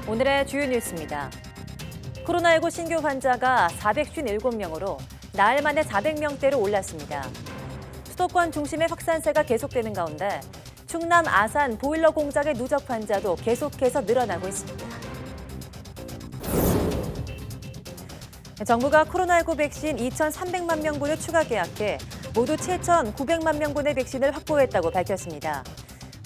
오늘의 주요 뉴스입니다. 코로나19 신규 환자가 457명으로 나흘 만에 400명대로 올랐습니다. 수도권 중심의 확산세가 계속되는 가운데 충남 아산 보일러 공장의 누적 환자도 계속해서 늘어나고 있습니다. 정부가 코로나19 백신 2,300만 명분을 추가 계약해 모두 7,900만 명분의 백신을 확보했다고 밝혔습니다.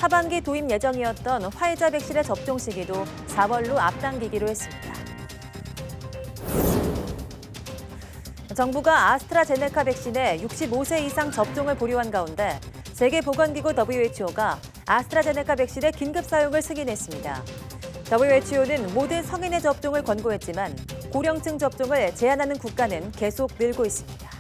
하반기 도입 예정이었던 화이자 백신의 접종 시기도 4월로 앞당기기로 했습니다. 정부가 아스트라제네카 백신의 65세 이상 접종을 보류한 가운데 세계보건기구 WHO가 아스트라제네카 백신의 긴급 사용을 승인했습니다. WHO는 모든 성인의 접종을 권고했지만 고령층 접종을 제한하는 국가는 계속 늘고 있습니다.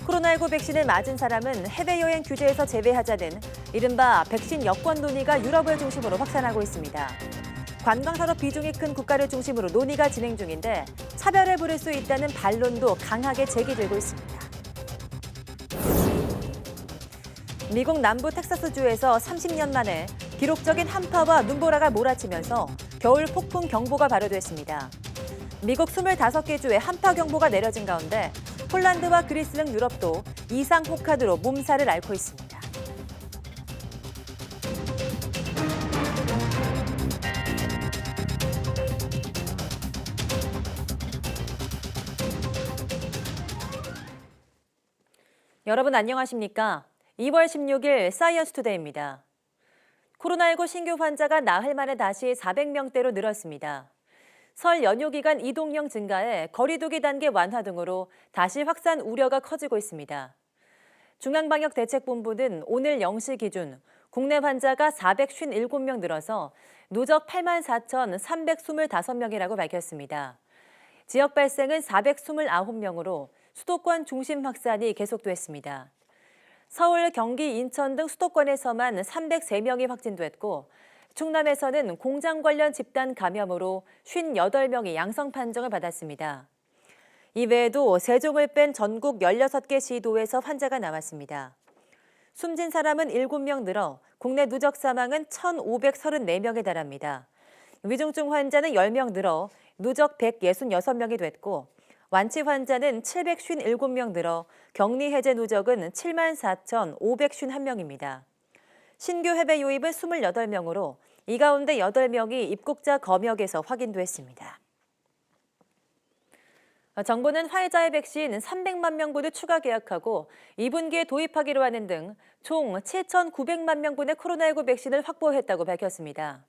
코로나19 백신을 맞은 사람은 해외여행 규제에서 제외하자는 이른바 백신 여권 논의가 유럽을 중심으로 확산하고 있습니다. 관광산업 비중이 큰 국가를 중심으로 논의가 진행 중인데 차별을 부를 수 있다는 반론도 강하게 제기되고 있습니다. 미국 남부 텍사스주에서 30년 만에 기록적인 한파와 눈보라가 몰아치면서 겨울 폭풍 경보가 발효됐습니다. 미국 25개 주에 한파 경보가 내려진 가운데 폴란드와 그리스 등 유럽도 이상 혹한으로 몸살을 앓고 있습니다. 여러분 안녕하십니까? 2월 16일 사이언스 투데이입니다. 코로나19 신규 환자가 나흘 만에 다시 400명대로 늘었습니다. 설 연휴 기간 이동령 증가에 거리 두기 단계 완화 등으로 다시 확산 우려가 커지고 있습니다. 중앙방역대책본부는 오늘 0시 기준 국내 환자가 457명 늘어서 누적 84,325명이라고 밝혔습니다. 지역 발생은 429명으로 수도권 중심 확산이 계속됐습니다. 서울, 경기, 인천 등 수도권에서만 303명이 확진됐고 충남에서는 공장 관련 집단 감염으로 58명이 양성 판정을 받았습니다. 이외에도 세종을 뺀 전국 16개 시도에서 환자가 나왔습니다. 숨진 사람은 7명 늘어 국내 누적 사망은 1,534명에 달합니다. 위중증 환자는 10명 늘어 누적 166명이 됐고 완치 환자는 757명 늘어 격리 해제 누적은 74,551명입니다. 신규 해외 유입은 28명으로 이 가운데 8명이 입국자 검역에서 확인됐습니다. 정부는 화이자의 백신 300만 명분을 추가 계약하고 2분기에 도입하기로 하는 등 총 7,900만 명분의 코로나19 백신을 확보했다고 밝혔습니다.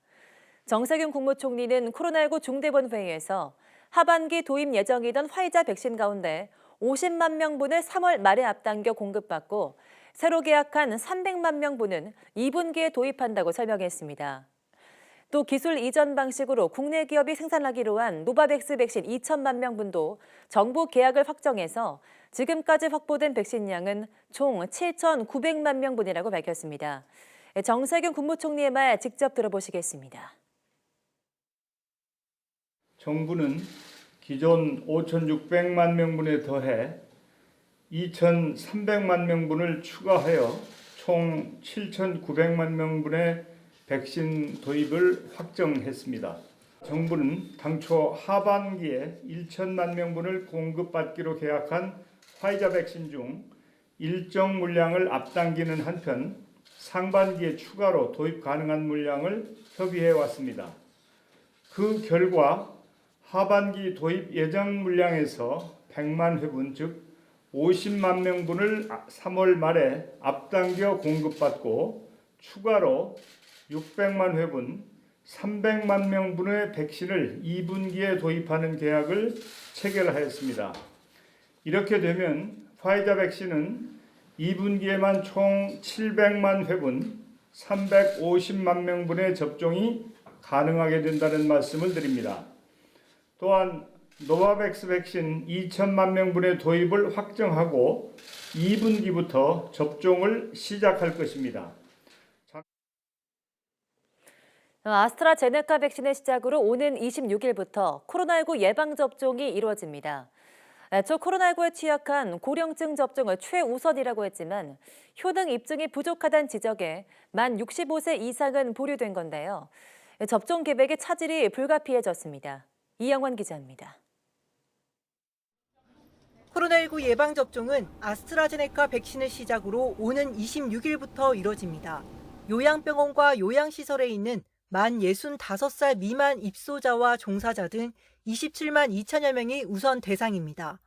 정세균 국무총리는 코로나19 중대본 회의에서 하반기 도입 예정이던 화이자 백신 가운데 50만 명분을 3월 말에 앞당겨 공급받고 새로 계약한 300만 명분은 2분기에 도입한다고 설명했습니다. 또 기술 이전 방식으로 국내 기업이 생산하기로 한 노바백스 백신 2천만 명분도 정부 계약을 확정해서 지금까지 확보된 백신 양은 총 7,900만 명분이라고 밝혔습니다. 정세균 국무총리의 말 직접 들어보시겠습니다. 정부는 기존 5,600만 명분에 더해 2,300만 명분을 추가하여 총 7,900만 명분의 백신 도입을 확정했습니다. 정부는 당초 하반기에 1천만 명분을 공급받기로 계약한 화이자 백신 중 일정 물량을 앞당기는 한편 상반기에 추가로 도입 가능한 물량을 협의해 왔습니다. 그 결과 하반기 도입 예정 물량에서 100만 회분, 즉 50만 명분을 3월 말에 앞당겨 공급받고 추가로 600만 회분, 300만 명분의 백신을 2분기에 도입하는 계약을 체결하였습니다. 이렇게 되면 화이자 백신은 2분기에만 총 700만 회분, 350만 명분의 접종이 가능하게 된다는 말씀을 드립니다. 또한 노바백스 백신 2천만 명분의 도입을 확정하고 2분기부터 접종을 시작할 것입니다. 아스트라제네카 백신의 시작으로 오는 26일부터 코로나19 예방접종이 이루어집니다. 애초 코로나19에 취약한 고령층 접종을 최우선이라고 했지만 효능 입증이 부족하다는 지적에 만 65세 이상은 보류된 건데요. 접종 계획의 차질이 불가피해졌습니다. 이영환 기자입니다. 코로나19 예방접종은 아스트라제네카 백신을 시작으로 오는 26일부터 이뤄집니다. 요양병원과 요양시설에 있는 만 65살 미만 입소자와 종사자 등 27만 2천여 명이 우선 대상입니다.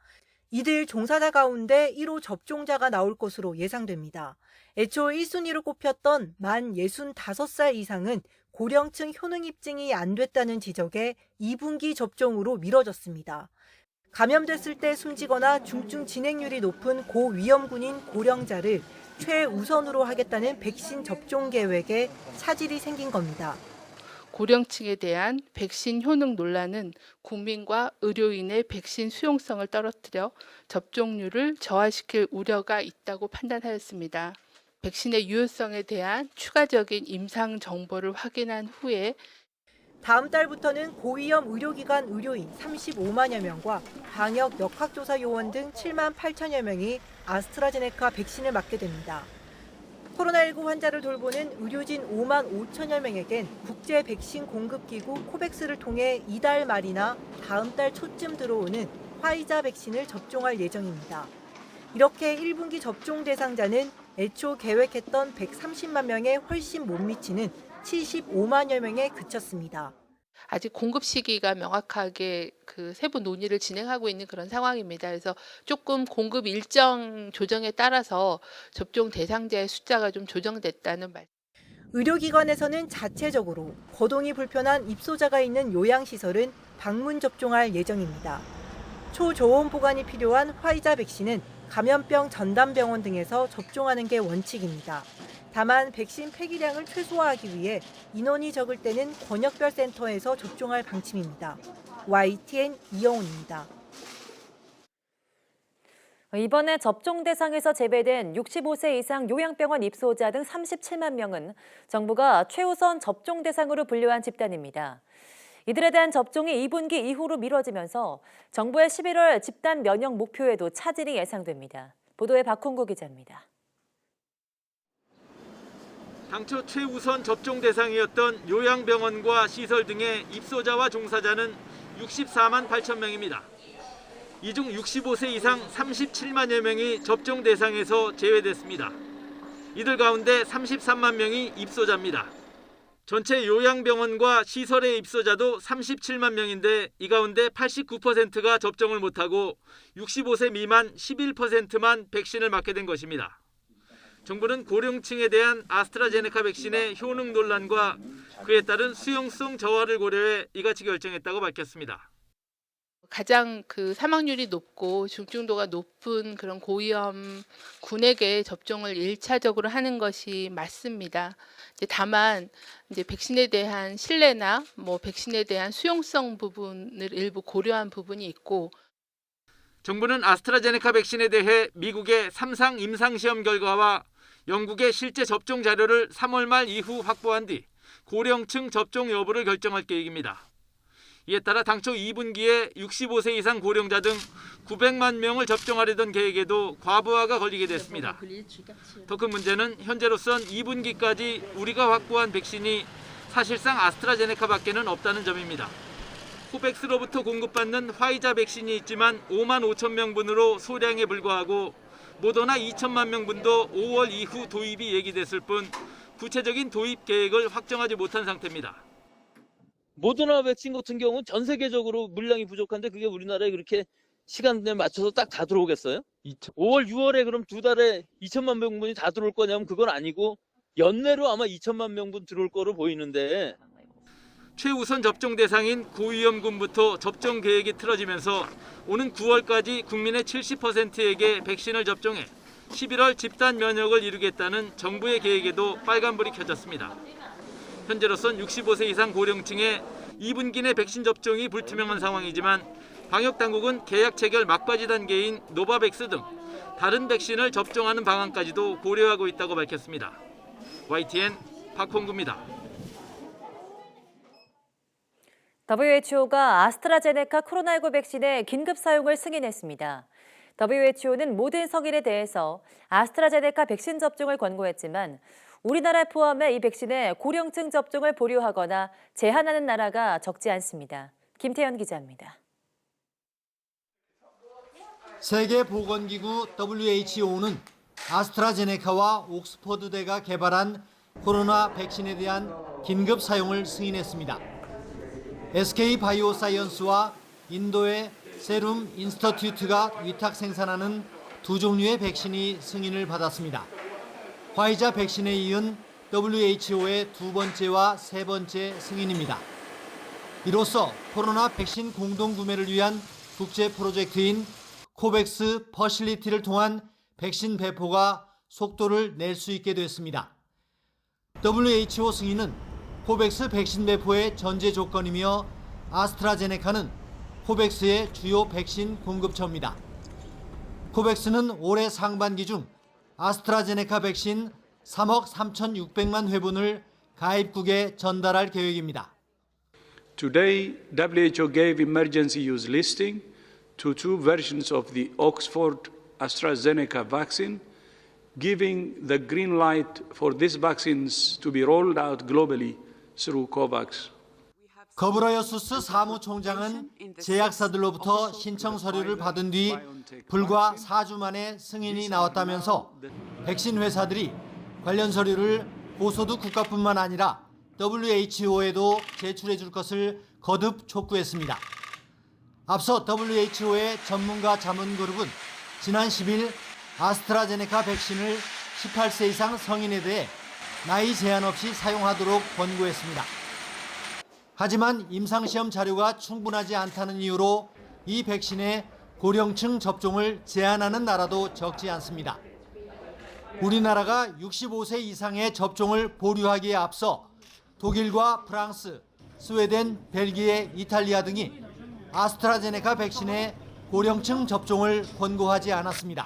이들 종사자 가운데 1호 접종자가 나올 것으로 예상됩니다. 애초 1순위로 꼽혔던 만 65살 이상은 고령층 효능 입증이 안 됐다는 지적에 2분기 접종으로 미뤄졌습니다. 감염됐을 때 숨지거나 중증 진행률이 높은 고위험군인 고령자를 최우선으로 하겠다는 백신 접종 계획에 차질이 생긴 겁니다. 고령층에 대한 백신 효능 논란은 국민과 의료인의 백신 수용성을 떨어뜨려 접종률을 저하시킬 우려가 있다고 판단하였습니다. 백신의 유효성에 대한 추가적인 임상 정보를 확인한 후에 다음 달부터는 고위험 의료기관 의료인 35만여 명과 방역 역학조사 요원 등 7만 8천여 명이 아스트라제네카 백신을 맞게 됩니다. 코로나19 환자를 돌보는 의료진 5만 5천여 명에겐 국제 백신 공급기구 코백스를 통해 이달 말이나 다음 달 초쯤 들어오는 화이자 백신을 접종할 예정입니다. 이렇게 1분기 접종 대상자는 애초 계획했던 130만 명에 훨씬 못 미치는 75만여 명에 그쳤습니다. 아직 공급 시기가 명확하게 세부 논의를 진행하고 있는 그런 상황입니다. 그래서 조금 공급 일정 조정에 따라서 접종 대상자의 숫자가 좀 조정됐다는 말. 의료기관에서는 자체적으로 거동이 불편한 입소자가 있는 요양시설은 방문 접종할 예정입니다. 초저온 보관이 필요한 화이자 백신은 감염병 전담병원 등에서 접종하는 게 원칙입니다. 다만 백신 폐기량을 최소화하기 위해 인원이 적을 때는 권역별 센터에서 접종할 방침입니다. YTN 이영훈입니다. 이번에 접종 대상에서 제외된 65세 이상 요양병원 입소자 등 37만 명은 정부가 최우선 접종 대상으로 분류한 집단입니다. 이들에 대한 접종이 2분기 이후로 미뤄지면서 정부의 11월 집단 면역 목표에도 차질이 예상됩니다. 보도에 박홍구 기자입니다. 당초 최우선 접종 대상이었던 요양병원과 시설 등의 입소자와 종사자는 64만 8천 명입니다. 이 중 65세 이상 37만여 명이 접종 대상에서 제외됐습니다. 이들 가운데 33만 명이 입소자입니다. 전체 요양병원과 시설의 입소자도 37만 명인데 이 가운데 89%가 접종을 못하고 65세 미만 11%만 백신을 맞게 된 것입니다. 정부는 고령층에 대한 아스트라제네카 백신의 효능 논란과 그에 따른 수용성 저하를 고려해 이같이 결정했다고 밝혔습니다. 가장 사망률이 높고 중증도가 높은 그런 고위험 군에게 접종을 1차적으로 하는 것이 맞습니다. 다만 백신에 대한 신뢰나 백신에 대한 수용성 부분을 일부 고려한 부분이 있고, 정부는 아스트라제네카 백신에 대해 미국의 3상 임상시험 결과와 영국의 실제 접종 자료를 3월 말 이후 확보한 뒤 고령층 접종 여부를 결정할 계획입니다. 이에 따라 당초 2분기에 65세 이상 고령자 등 900만 명을 접종하려던 계획에도 과부하가 걸리게 됐습니다. 더 큰 문제는 현재로선 2분기까지 우리가 확보한 백신이 사실상 아스트라제네카밖에는 없다는 점입니다. 코백스로부터 공급받는 화이자 백신이 있지만 5만 5천 명분으로 소량에 불과하고 모더나 2천만 명분도 5월 이후 도입이 얘기됐을 뿐 구체적인 도입 계획을 확정하지 못한 상태입니다. 모더나 백신 같은 경우는 전 세계적으로 물량이 부족한데 그게 우리나라에 그렇게 시간에 맞춰서 딱 다 들어오겠어요? 5월, 6월에 그럼 두 달에 2천만 명분이 다 들어올 거냐면 그건 아니고 연내로 아마 2천만 명분 들어올 거로 보이는데. 최우선 접종 대상인 고위험군부터 접종 계획이 틀어지면서 오는 9월까지 국민의 70%에게 백신을 접종해 11월 집단 면역을 이루겠다는 정부의 계획에도 빨간불이 켜졌습니다. 현재로선 65세 이상 고령층의 2분기 내 백신 접종이 불투명한 상황이지만 방역당국은 계약 체결 막바지 단계인 노바백스 등 다른 백신을 접종하는 방안까지도 고려하고 있다고 밝혔습니다. YTN 박홍구입니다. WHO가 아스트라제네카 코로나19 백신의 긴급 사용을 승인했습니다. WHO는 모든 성인에 대해서 아스트라제네카 백신 접종을 권고했지만 우리나라 포함해 이 백신의 고령층 접종을 보류하거나 제한하는 나라가 적지 않습니다. 김태현 기자입니다. 세계보건기구 WHO는 아스트라제네카와 옥스퍼드대가 개발한 코로나 백신에 대한 긴급 사용을 승인했습니다. SK바이오사이언스와 인도의 세룸 인스터튜트가 위탁 생산하는 두 종류의 백신이 승인을 받았습니다. 화이자 백신에 이은 WHO의 두 번째와 세 번째 승인입니다. 이로써 코로나 백신 공동 구매를 위한 국제 프로젝트인 코백스 퍼실리티를 통한 백신 배포가 속도를 낼 수 있게 됐습니다. WHO 승인은 코백스 백신 배포의 전제 조건이며 아스트라제네카는 코백스의 주요 백신 공급처입니다. 코백스는 올해 상반기 중 아스트라제네카 백신 3억 3,600만 회분을 가입국에 전달할 계획입니다. Today, WHO gave emergency use listing to two versions of the Oxford AstraZeneca vaccine, giving the green light for these vaccines to be rolled out globally through COVAX. 거브러여수스 사무총장은 제약사들로부터 신청 서류를 받은 뒤 불과 4주 만에 승인이 나왔다면서 백신 회사들이 관련 서류를 고소득 국가뿐만 아니라 WHO에도 제출해 줄 것을 거듭 촉구했습니다. 앞서 WHO의 전문가 자문그룹은 지난 10일 아스트라제네카 백신을 18세 이상 성인에 대해 나이 제한 없이 사용하도록 권고했습니다. 하지만 임상시험 자료가 충분하지 않다는 이유로 이 백신의 고령층 접종을 제한하는 나라도 적지 않습니다. 우리나라가 65세 이상의 접종을 보류하기에 앞서 독일과 프랑스, 스웨덴, 벨기에, 이탈리아 등이 아스트라제네카 백신의 고령층 접종을 권고하지 않았습니다.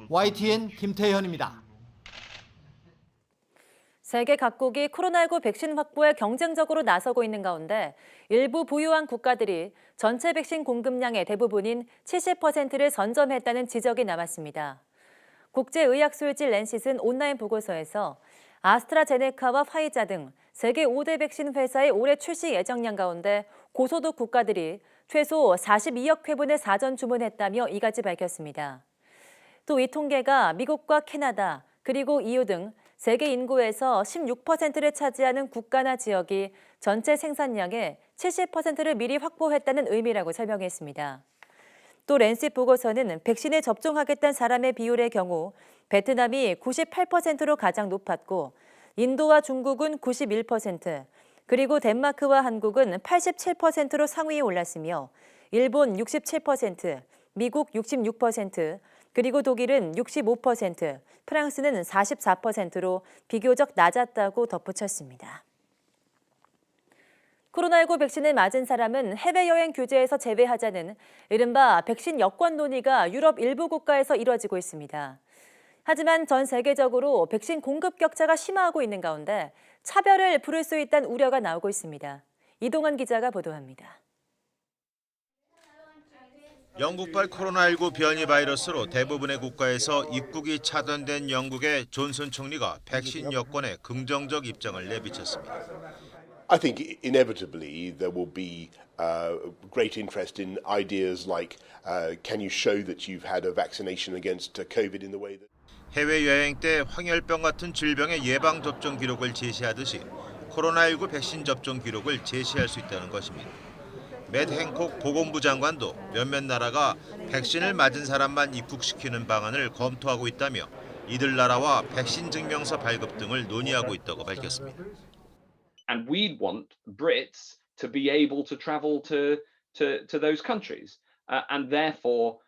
YTN 김태현입니다. 세계 각국이 코로나19 백신 확보에 경쟁적으로 나서고 있는 가운데 일부 부유한 국가들이 전체 백신 공급량의 대부분인 70%를 선점했다는 지적이 나왔습니다. 국제의학술지 랜싯은 온라인 보고서에서 아스트라제네카와 화이자 등 세계 5대 백신 회사의 올해 출시 예정량 가운데 고소득 국가들이 최소 42억 회분을 사전 주문했다며 이같이 밝혔습니다. 또 이 통계가 미국과 캐나다 그리고 EU 등 세계 인구에서 16%를 차지하는 국가나 지역이 전체 생산량의 70%를 미리 확보했다는 의미라고 설명했습니다. 또 랜싯 보고서는 백신에 접종하겠다는 사람의 비율의 경우 베트남이 98%로 가장 높았고 인도와 중국은 91%, 그리고 덴마크와 한국은 87%로 상위에 올랐으며 일본 67%, 미국 66%, 그리고 독일은 65%, 프랑스는 44%로 비교적 낮았다고 덧붙였습니다. 코로나19 백신을 맞은 사람은 해외여행 규제에서 제외하자는 이른바 백신 여권 논의가 유럽 일부 국가에서 이뤄지고 있습니다. 하지만 전 세계적으로 백신 공급 격차가 심화하고 있는 가운데 차별을 부를 수 있다는 우려가 나오고 있습니다. 이동환 기자가 보도합니다. 영국발 코로나19 변이 바이러스로 대부분의 국가에서 입국이 차단된 영국의 존슨 총리가 백신 여권에 긍정적 입장을 내비쳤습니다. I think inevitably there will be great interest in ideas like can you show that you've had a vaccination against COVID in the way that 해외여행 때 황열병 같은 질병의 예방 접종 기록을 제시하듯이 코로나19 백신 접종 기록을 제시할 수 있다는 것입니다. 맷 행콕 보건부 장관도 몇몇 나라가 백신을 맞은 사람만 입국시키는 방안을 검토하고 있다며 이들 나라와 백신 증명서 발급 등을 논의하고 있다고 밝혔습니다. And we'd want Brits to be able to travel to those countries and therefore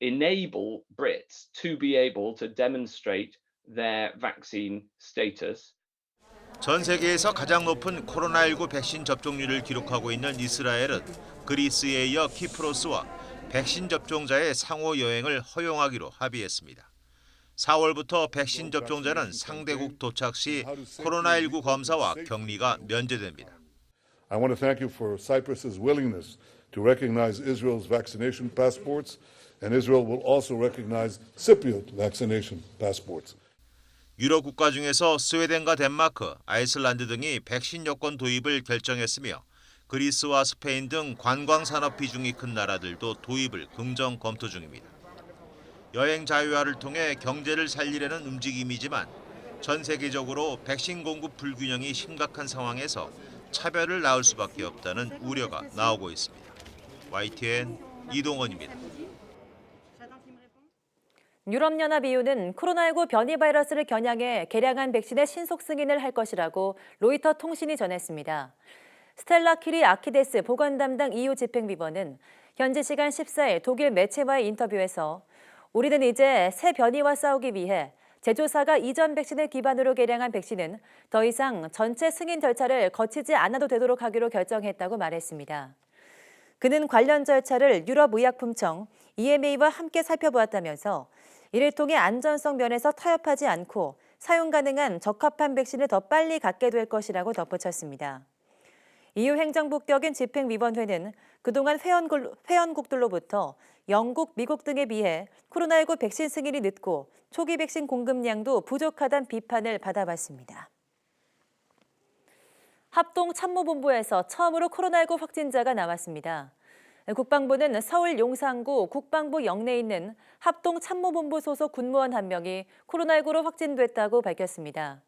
enable Brits to be able to demonstrate their vaccine status. 전 세계에서 가장 높은 코로나19 백신 접종률을 기록하고 있는 이스라엘은 그리스에 이어 키프로스와 백신 접종자의 상호 여행을 허용하기로 합의했습니다. 4월부터 백신 접종자는 상대국 도착 시 코로나19 검사와 격리가 면제됩니다. I want to thank you for Cyprus's willingness to recognize Israel's vaccination passports, and Israel will also recognize Cypriot vaccination passports. 유럽 국가 중에서 스웨덴과 덴마크, 아이슬란드 등이 백신 여권 도입을 결정했으며 그리스와 스페인 등 관광 산업 비중이 큰 나라들도 도입을 긍정 검토 중입니다. 여행 자유화를 통해 경제를 살리려는 움직임이지만 전 세계적으로 백신 공급 불균형이 심각한 상황에서 차별을 낳을 수밖에 없다는 우려가 나오고 있습니다. YTN 이동원입니다. 유럽연합 EU는 코로나19 변이 바이러스를 겨냥해 개량한 백신의 신속 승인을 할 것이라고 로이터 통신이 전했습니다. 스텔라 키리 아키데스 보건 담당 EU 집행비서는 현지 시간 14일 독일 매체와의 인터뷰에서 우리는 이제 새 변이와 싸우기 위해 제조사가 이전 백신을 기반으로 개량한 백신은 더 이상 전체 승인 절차를 거치지 않아도 되도록 하기로 결정했다고 말했습니다. 그는 관련 절차를 유럽의약품청 EMA와 함께 살펴보았다면서 이를 통해 안전성 면에서 타협하지 않고 사용 가능한 적합한 백신을 더 빨리 갖게 될 것이라고 덧붙였습니다. EU 행정복격인 집행위원회는 그동안 회원국들로부터 영국, 미국 등에 비해 코로나19 백신 승인이 늦고 초기 백신 공급량도 부족하다는 비판을 받아봤습니다. 합동참모본부에서 처음으로 코로나19 확진자가 나왔습니다. 국방부는 서울 용산구 국방부 영내에 있는 합동참모본부 소속 군무원 1명이 코로나19로 확진됐다고 밝혔습니다.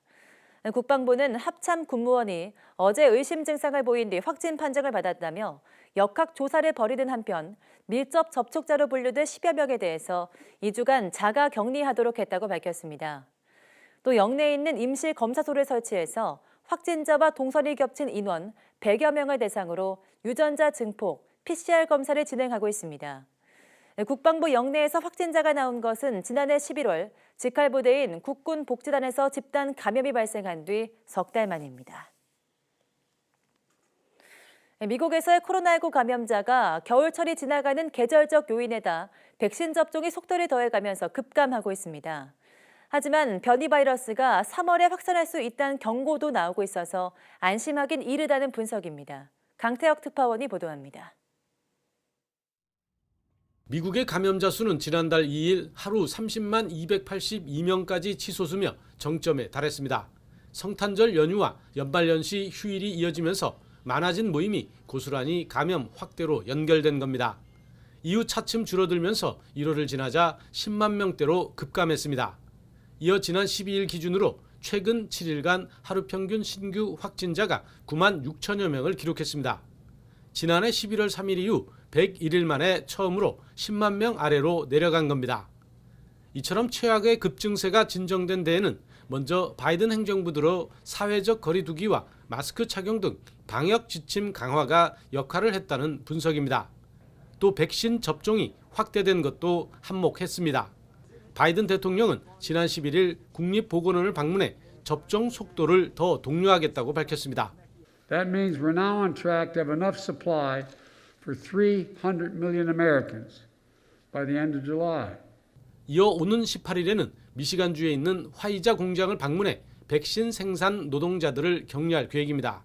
국방부는 합참 군무원이 어제 의심 증상을 보인 뒤 확진 판정을 받았다며 역학 조사를 벌이는 한편 밀접 접촉자로 분류된 10여 명에 대해서 2주간 자가 격리하도록 했다고 밝혔습니다. 또 영내에 있는 임실 검사소를 설치해서 확진자와 동선이 겹친 인원 100여 명을 대상으로 유전자 증폭, PCR 검사를 진행하고 있습니다. 국방부 영내에서 확진자가 나온 것은 지난해 11월 직할부대인 국군복지단에서 집단 감염이 발생한 뒤 석 달 만입니다. 미국에서의 코로나19 감염자가 겨울철이 지나가는 계절적 요인에다 백신 접종이 속도를 더해가면서 급감하고 있습니다. 하지만 변이 바이러스가 3월에 확산할 수 있다는 경고도 나오고 있어서 안심하긴 이르다는 분석입니다. 강태혁 특파원이 보도합니다. 미국의 감염자 수는 지난달 2일 하루 30만 282명까지 치솟으며 정점에 달했습니다. 성탄절 연휴와 연말연시 휴일이 이어지면서 많아진 모임이 고스란히 감염 확대로 연결된 겁니다. 이후 차츰 줄어들면서 1월을 지나자 10만 명대로 급감했습니다. 이어 지난 12일 기준으로 최근 7일간 하루 평균 신규 확진자가 9만 6천여 명을 기록했습니다. 지난해 11월 3일 이후 101일 만에 처음으로 10만 명 아래로 내려간 겁니다. 이처럼 최악의 급증세가 진정된 데에는 먼저 바이든 행정부 들어 사회적 거리 두기와 마스크 착용 등 방역 지침 강화가 역할을 했다는 분석입니다. 또 백신 접종이 확대된 것도 한몫했습니다. 바이든 대통령은 지난 11일 국립보건원을 방문해 접종 속도를 더 독려하겠다고 밝혔습니다. That means we're now on track to have enough supply for 300 million Americans by the end of July. 이어 오는 18일에는 미시간주에 있는 화이자 공장을 방문해 백신 생산 노동자들을 격려할 계획입니다.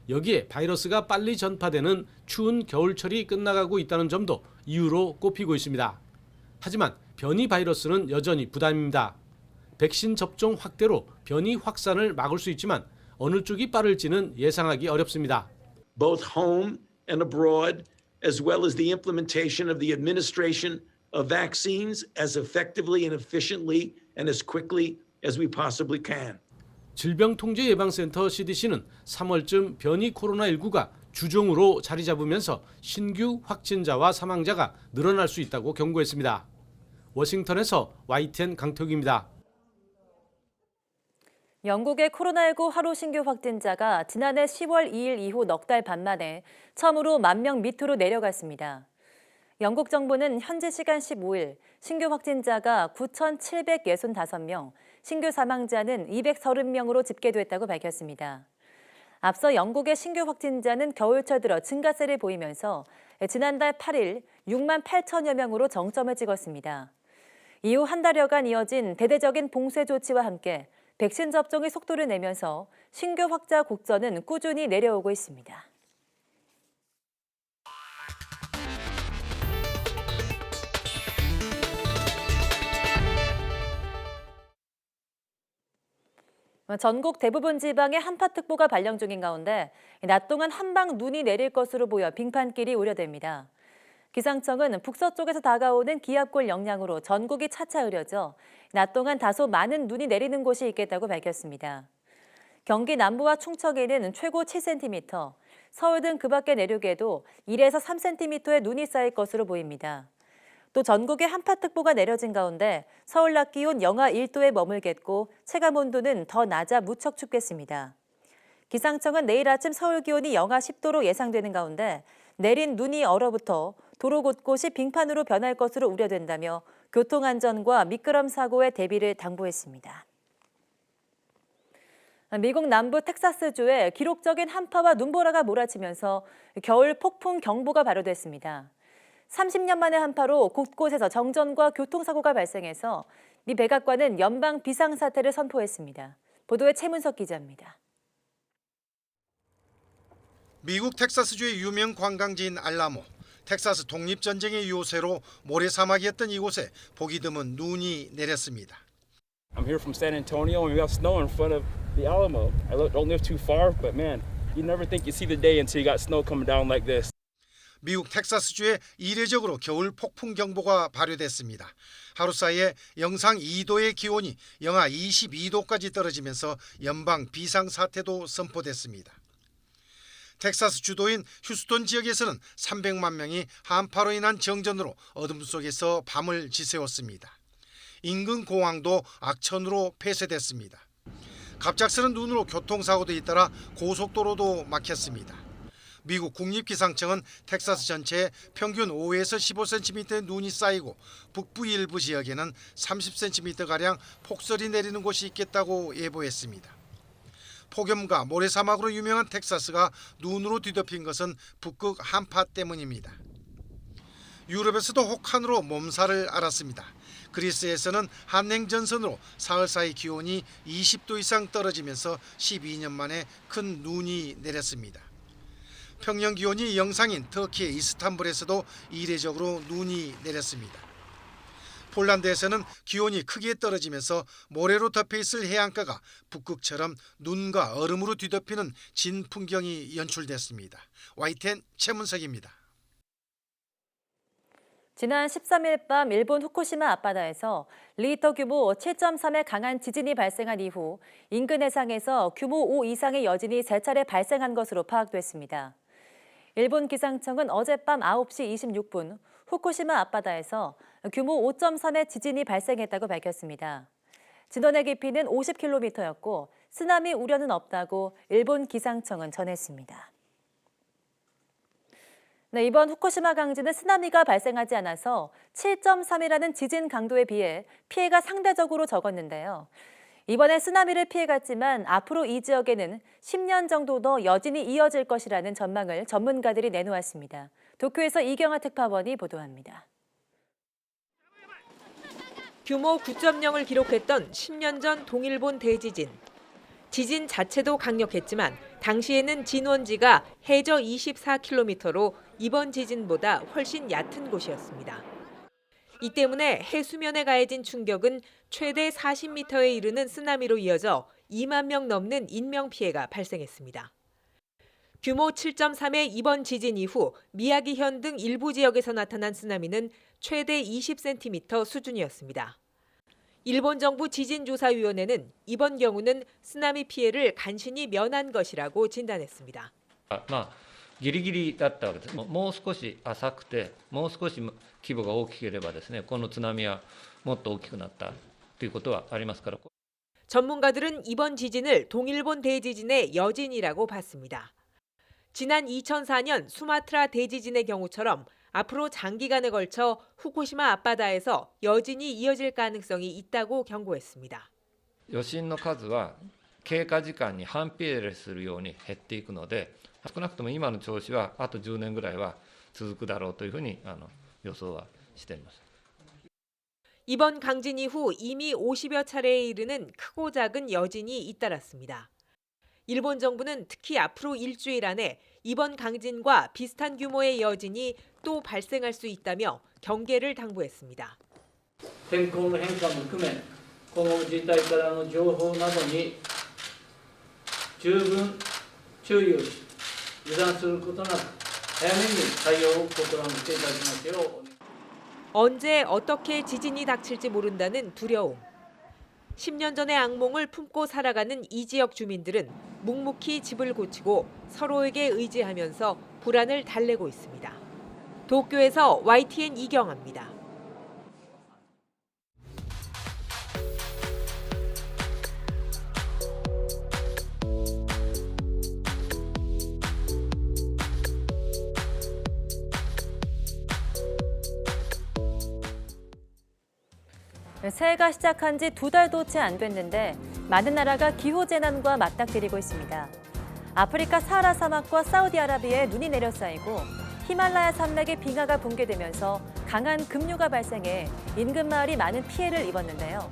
여기에 바이러스가 빨리 전파되는 추운 겨울철이 끝나가고 있다는 점도 이유로 꼽히고 있습니다. 하지만 변이 바이러스는 여전히 부담입니다. 백신 접종 확대로 변이 확산을 막을 수 있지만 어느 쪽이 빠를지는 예상하기 어렵습니다. Both home and abroad, as well as the implementation of the administration of vaccines as effectively and efficiently and as quickly as we possibly can. 질병통제예방센터 CDC는 3월쯤 변이 코로나19가 주종으로 자리 잡으면서 신규 확진자와 사망자가 늘어날 수 있다고 경고했습니다. 워싱턴에서 YTN 강태욱입니다. 영국의 코로나19 하루 신규 확진자가 지난해 10월 2일 이후 넉 달 반 만에 처음으로 1만 명 밑으로 내려갔습니다. 영국 정부는 현지 시간 15일 신규 확진자가 9,765명, 신규 사망자는 230명으로 집계됐다고 밝혔습니다. 앞서 영국의 신규 확진자는 겨울철 들어 증가세를 보이면서 지난달 8일 6만 8천여 명으로 정점을 찍었습니다. 이후 한 달여간 이어진 대대적인 봉쇄 조치와 함께 백신 접종의 속도를 내면서 신규 확자 곡선은 꾸준히 내려오고 있습니다. 전국 대부분 지방에 한파특보가 발령 중인 가운데 낮 동안 한방 눈이 내릴 것으로 보여 빙판길이 우려됩니다. 기상청은 북서쪽에서 다가오는 기압골 영향으로 전국이 차차 흐려져 낮 동안 다소 많은 눈이 내리는 곳이 있겠다고 밝혔습니다. 경기 남부와 충청에는 최고 7cm, 서울 등 그 밖의 내륙에도 1에서 3cm의 눈이 쌓일 것으로 보입니다. 또 전국에 한파특보가 내려진 가운데 서울 낮 기온 영하 1도에 머물겠고 체감온도는 더 낮아 무척 춥겠습니다. 기상청은 내일 아침 서울 기온이 영하 10도로 예상되는 가운데 내린 눈이 얼어붙어 도로 곳곳이 빙판으로 변할 것으로 우려된다며 교통안전과 미끄럼 사고의 대비를 당부했습니다. 미국 남부 텍사스주에 기록적인 한파와 눈보라가 몰아치면서 겨울 폭풍 경보가 발효됐습니다. 30년 만의 한파로 곳곳에서 정전과 교통사고가 발생해서 미 백악관은 연방 비상사태를 선포했습니다. 보도에 최문석 기자입니다. 미국 텍사스주의 유명 관광지인 알라모. 텍사스 독립전쟁의 요새로 모래사막이었던 이곳에 보기 드문 눈이 내렸습니다. I'm here from San Antonio and we got snow in front of the Alamo. I don't live too far, but man, you never think you see the day until you got snow coming down like this. 미국 텍사스주에 이례적으로 겨울 폭풍 경보가 발효됐습니다. 하루 사이에 영상 2도의 기온이 영하 22도까지 떨어지면서 연방 비상사태도 선포됐습니다. 텍사스 주도인 휴스턴 지역에서는 300만 명이 한파로 인한 정전으로 어둠 속에서 밤을 지새웠습니다. 인근 공항도 악천후로 폐쇄됐습니다. 갑작스런 눈으로 교통사고도 잇따라 고속도로도 막혔습니다. 미국 국립기상청은 텍사스 전체에 평균 5에서 15cm의 눈이 쌓이고 북부 일부 지역에는 30cm가량 폭설이 내리는 곳이 있겠다고 예보했습니다. 폭염과 모래사막으로 유명한 텍사스가 눈으로 뒤덮인 것은 북극 한파 때문입니다. 유럽에서도 혹한으로 몸살을 앓았습니다. 그리스에서는 한냉전선으로 사흘 사이 기온이 20도 이상 떨어지면서 12년 만에 큰 눈이 내렸습니다. 평년 기온이 영상인 터키의 이스탄불에서도 이례적으로 눈이 내렸습니다. 폴란드에서는 기온이 크게 떨어지면서 모래로 덮여있을 해안가가 북극처럼 눈과 얼음으로 뒤덮이는 진 풍경이 연출됐습니다. YTN 최문석입니다. 지난 13일 밤 일본 후쿠시마 앞바다에서 리히터 규모 7.3의 강한 지진이 발생한 이후 인근 해상에서 규모 5 이상의 여진이 3차례 발생한 것으로 파악됐습니다. 일본 기상청은 어젯밤 9시 26분 후쿠시마 앞바다에서 규모 5.3의 지진이 발생했다고 밝혔습니다. 진원의 깊이는 50km였고 쓰나미 우려는 없다고 일본 기상청은 전했습니다. 네, 이번 후쿠시마 강진은 쓰나미가 발생하지 않아서 7.3이라는 지진 강도에 비해 피해가 상대적으로 적었는데요. 이번에 쓰나미를 피해갔지만 앞으로 이 지역에는 10년 정도 더 여진이 이어질 것이라는 전망을 전문가들이 내놓았습니다. 도쿄에서 이경아 특파원이 보도합니다. 규모 9.0을 기록했던 10년 전 동일본 대지진. 지진 자체도 강력했지만 당시에는 진원지가 해저 24km로 이번 지진보다 훨씬 얕은 곳이었습니다. 이 때문에 해수면에 가해진 충격은 최대 40m에 이르는 쓰나미로 이어져 2만 명 넘는 인명피해가 발생했습니다. 규모 7.3의 이번 지진 이후 미야기현 등 일부 지역에서 나타난 쓰나미는 최대 20cm 수준이었습니다. 일본 정부 지진조사위원회는 이번 경우는 쓰나미 피해를 간신히 면한 것이라고 진단했습니다. ギリギリだったわけです。もう少し浅くて、もう少し規模が大きければですね、この津波はもっと大きくなったということはありますから。 전문가들은 이번 지진을 동일본 대지진의 여진이라고 봤습니다. 지난 2004년 수마트라 대지진의 경우처럼 앞으로 장기간에 걸쳐 후쿠시마 앞바다에서 여진이 이어질 가능성이 있다고 경고했습니다. 余震の数は経過時間に反比例するように減っていくので、少なくとも今の調子はあと10年ぐらいは続くだろうというふうに予想はしています。 이번 강진 이후 이미 50여 차례에 이르는 크고 작은 여진이 잇따랐습니다. 일본 정부는 특히 앞으로 일주일 안에 이번 강진과 비슷한 규모의 여진이 또 발생할 수 있다며 경계를 당부했습니다. 天候の変化も含め、今後の自治体からの情報などに十分注意をし油断することなく早めに対応を試みていただきますよう。 언제 어떻게 지진이 닥칠지 모른다는 두려움. 10년 전의 악몽을 품고 살아가는 이 지역 주민들은 묵묵히 집을 고치고 서로에게 의지하면서 불안을 달래고 있습니다. 도쿄에서 YTN 이경아입니다. 새해가 시작한 지 2달도 채 안 됐는데 많은 나라가 기후재난과 맞닥뜨리고 있습니다. 아프리카 사하라 사막과 사우디아라비아에 눈이 내려 쌓이고 히말라야 산맥에 빙하가 붕괴되면서 강한 급류가 발생해 인근 마을이 많은 피해를 입었는데요.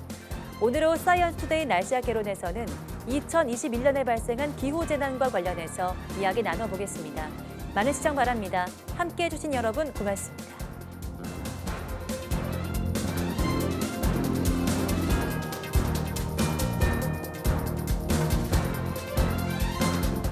오늘 오후 사이언스 투데이 날씨학 개론에서는 2021년에 발생한 기후재난과 관련해서 이야기 나눠보겠습니다. 많은 시청 바랍니다. 함께해 주신 여러분 고맙습니다.